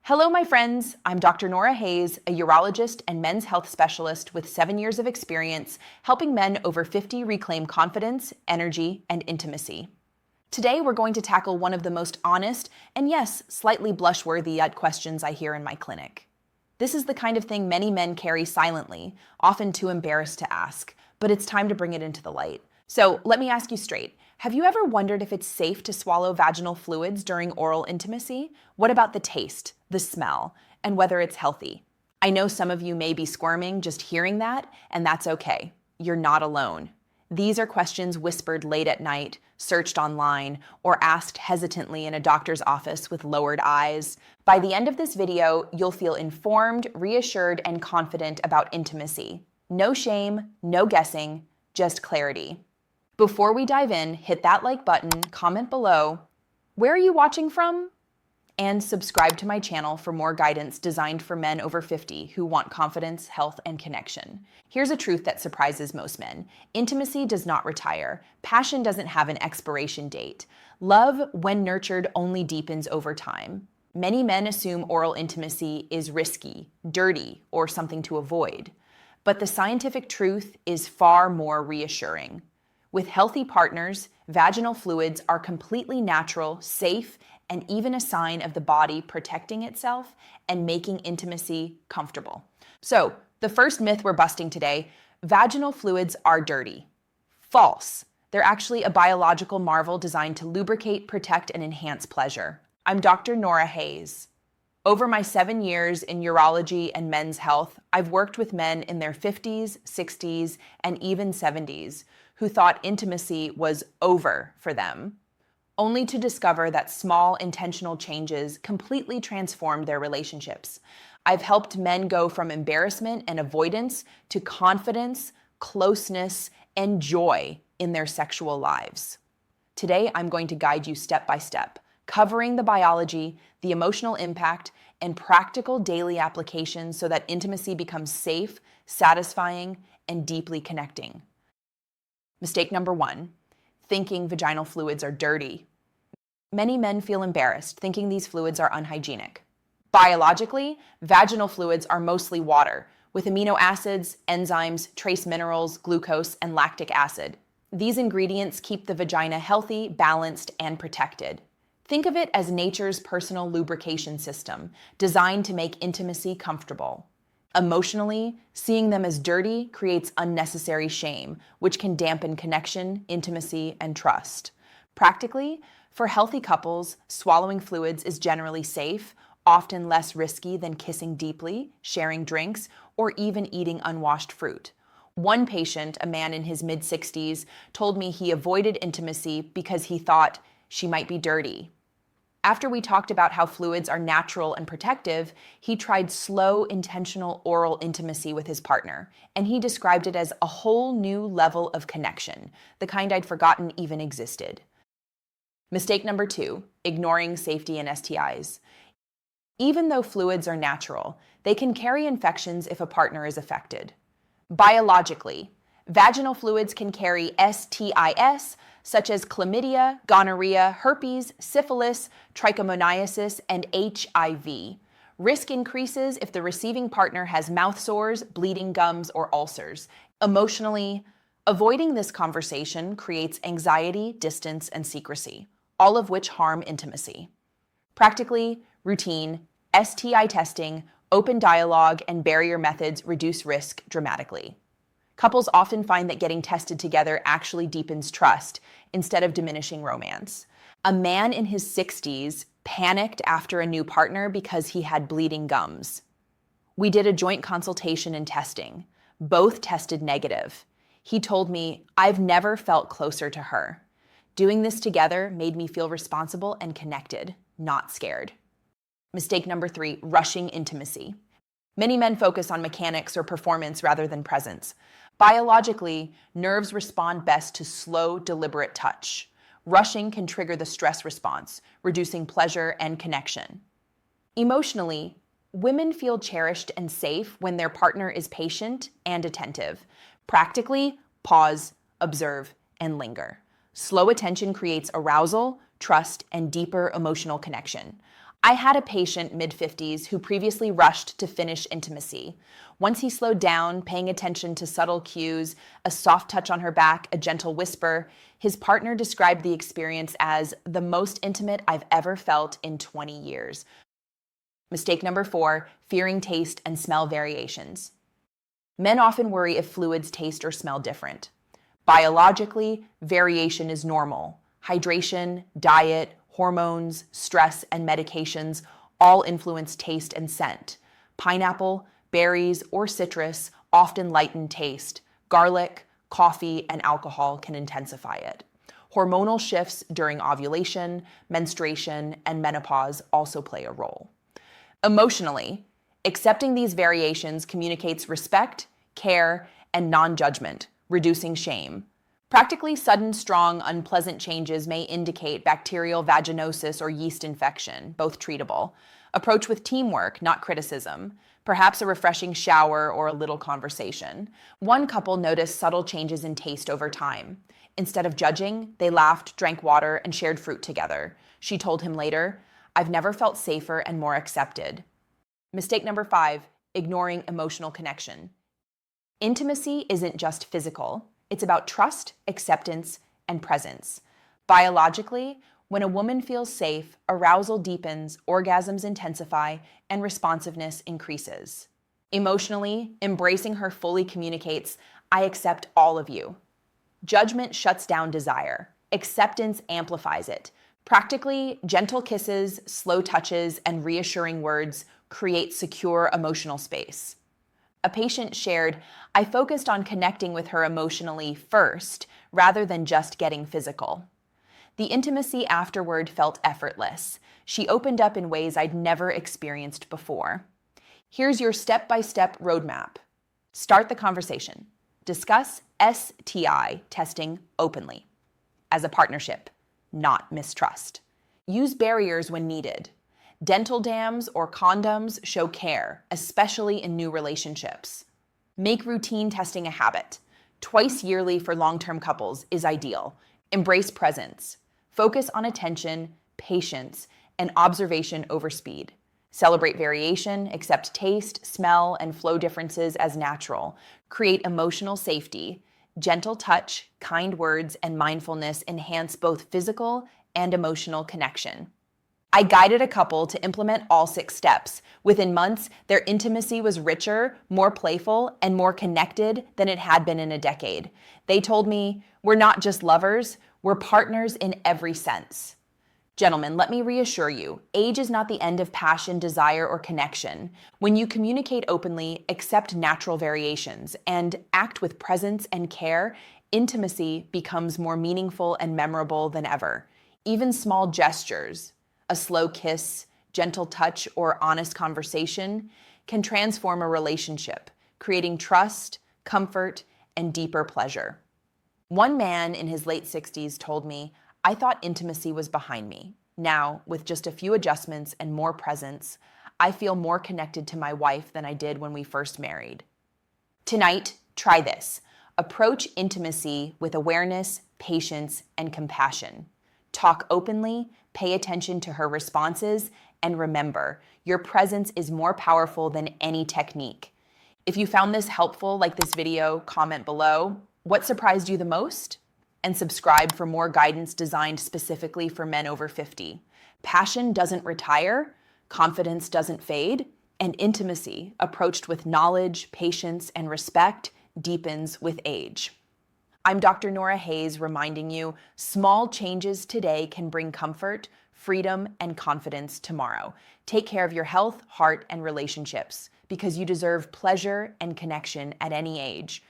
Hello, my friends. I'm Dr. Nora Hayes, a urologist and men's health specialist with 7 years of experience helping men over 50 reclaim confidence, energy, and intimacy. Today, we're going to tackle one of the most honest and, yes, slightly blush-worthy questions I hear in my clinic. This is the kind of thing many men carry silently, often too embarrassed to ask, but it's time to bring it into the light. So let me ask you straight. Have you ever wondered if it's safe to swallow vaginal fluids during oral intimacy? What about the taste, the smell, and whether it's healthy? I know some of you may be squirming just hearing that, and that's okay. You're not alone. These are questions whispered late at night, searched online, or asked hesitantly in a doctor's office with lowered eyes. By the end of this video, you'll feel informed, reassured, and confident about intimacy. No shame, no guessing, just clarity. Before we dive in, hit that like button, comment below, where are you watching from? And subscribe to my channel for more guidance designed for men over 50 who want confidence, health, and connection. Here's a truth that surprises most men. Intimacy does not retire. Passion doesn't have an expiration date. Love, when nurtured, only deepens over time. Many men assume oral intimacy is risky, dirty, or something to avoid. But the scientific truth is far more reassuring. With healthy partners, vaginal fluids are completely natural, safe, and even a sign of the body protecting itself and making intimacy comfortable. So, the first myth we're busting today, vaginal fluids are dirty. False. They're actually a biological marvel designed to lubricate, protect, and enhance pleasure. I'm Dr. Nora Hayes. Over my 7 years in urology and men's health, I've worked with men in their 50s, 60s, and even 70s who thought intimacy was over for them, only to discover that small intentional changes completely transformed their relationships. I've helped men go from embarrassment and avoidance to confidence, closeness, and joy in their sexual lives. Today, I'm going to guide you step by step, covering the biology, the emotional impact, and practical daily applications so that intimacy becomes safe, satisfying, and deeply connecting. Mistake number 1, thinking vaginal fluids are dirty. Many men feel embarrassed, thinking these fluids are unhygienic. Biologically, vaginal fluids are mostly water, with amino acids, enzymes, trace minerals, glucose, and lactic acid. These ingredients keep the vagina healthy, balanced, and protected. Think of it as nature's personal lubrication system, designed to make intimacy comfortable. Emotionally, seeing them as dirty creates unnecessary shame, which can dampen connection, intimacy, and trust. Practically, for healthy couples, swallowing fluids is generally safe, often less risky than kissing deeply, sharing drinks, or even eating unwashed fruit. One patient, a man in his mid-60s, told me he avoided intimacy because he thought she might be dirty. After we talked about how fluids are natural and protective, he tried slow, intentional oral intimacy with his partner, and he described it as a whole new level of connection, the kind I'd forgotten even existed. Mistake number 2, ignoring safety and STIs. Even though fluids are natural, they can carry infections if a partner is affected. Biologically, vaginal fluids can carry STIs, such as chlamydia, gonorrhea, herpes, syphilis, trichomoniasis, and HIV. Risk increases if the receiving partner has mouth sores, bleeding gums, or ulcers. Emotionally, avoiding this conversation creates anxiety, distance, and secrecy, all of which harm intimacy. Practically, routine, STI testing, open dialogue, and barrier methods reduce risk dramatically. Couples often find that getting tested together actually deepens trust instead of diminishing romance. A man in his 60s panicked after a new partner because he had bleeding gums. We did a joint consultation and testing. Both tested negative. He told me, "I've never felt closer to her. Doing this together made me feel responsible and connected, not scared." Mistake number 3, rushing intimacy. Many men focus on mechanics or performance rather than presence. Biologically, nerves respond best to slow, deliberate touch. Rushing can trigger the stress response, reducing pleasure and connection. Emotionally, women feel cherished and safe when their partner is patient and attentive. Practically, pause, observe, and linger. Slow attention creates arousal, trust, and deeper emotional connection. I had a patient mid-50s who previously rushed to finish intimacy. Once he slowed down, paying attention to subtle cues, a soft touch on her back, a gentle whisper, his partner described the experience as the most intimate I've ever felt in 20 years. Mistake number 4, fearing taste and smell variations. Men often worry if fluids taste or smell different. Biologically, variation is normal. Hydration, diet, hormones, stress, and medications all influence taste and scent. Pineapple, berries, or citrus often lighten taste. Garlic, coffee, and alcohol can intensify it. Hormonal shifts during ovulation, menstruation, and menopause also play a role. Emotionally, accepting these variations communicates respect, care, and non-judgment, reducing shame. Practically sudden, strong, unpleasant changes may indicate bacterial vaginosis or yeast infection, both treatable. Approach with teamwork, not criticism. Perhaps a refreshing shower or a little conversation. One couple noticed subtle changes in taste over time. Instead of judging, they laughed, drank water, and shared fruit together. She told him later, "I've never felt safer and more accepted." Mistake number 5, ignoring emotional connection. Intimacy isn't just physical. It's about trust, acceptance, and presence. Biologically, when a woman feels safe, arousal deepens, orgasms intensify, and responsiveness increases. Emotionally, embracing her fully communicates, "I accept all of you." Judgment shuts down desire. Acceptance amplifies it. Practically, gentle kisses, slow touches, and reassuring words create secure emotional space. A patient shared, "I focused on connecting with her emotionally first, rather than just getting physical. The intimacy afterward felt effortless. She opened up in ways I'd never experienced before." Here's your step-by-step roadmap. Start the conversation. Discuss STI testing openly. As a partnership, not mistrust. Use barriers when needed. Dental dams or condoms show care, especially in new relationships. Make routine testing a habit. Twice yearly for long-term couples is ideal. Embrace presence. Focus on attention, patience, and observation over speed. Celebrate variation, accept taste, smell, and flow differences as natural. Create emotional safety. Gentle touch, kind words, and mindfulness enhance both physical and emotional connection. I guided a couple to implement all 6 steps. Within months, their intimacy was richer, more playful, and more connected than it had been in a decade. They told me, "We're not just lovers, we're partners in every sense." Gentlemen, let me reassure you, age is not the end of passion, desire, or connection. When you communicate openly, accept natural variations, and act with presence and care, intimacy becomes more meaningful and memorable than ever. Even small gestures, a slow kiss, gentle touch, or honest conversation can transform a relationship, creating trust, comfort, and deeper pleasure. One man in his late 60s told me, "I thought intimacy was behind me. Now, with just a few adjustments and more presence, I feel more connected to my wife than I did when we first married." Tonight, try this. Approach intimacy with awareness, patience, and compassion. Talk openly, pay attention to her responses, and remember, your presence is more powerful than any technique. If you found this helpful, like this video, comment below. What surprised you the most? And subscribe for more guidance designed specifically for men over 50. Passion doesn't retire, confidence doesn't fade, and intimacy, approached with knowledge, patience, and respect, deepens with age. I'm Dr. Nora Hayes, reminding you, small changes today can bring comfort, freedom, and confidence tomorrow. Take care of your health, heart, and relationships, because you deserve pleasure and connection at any age.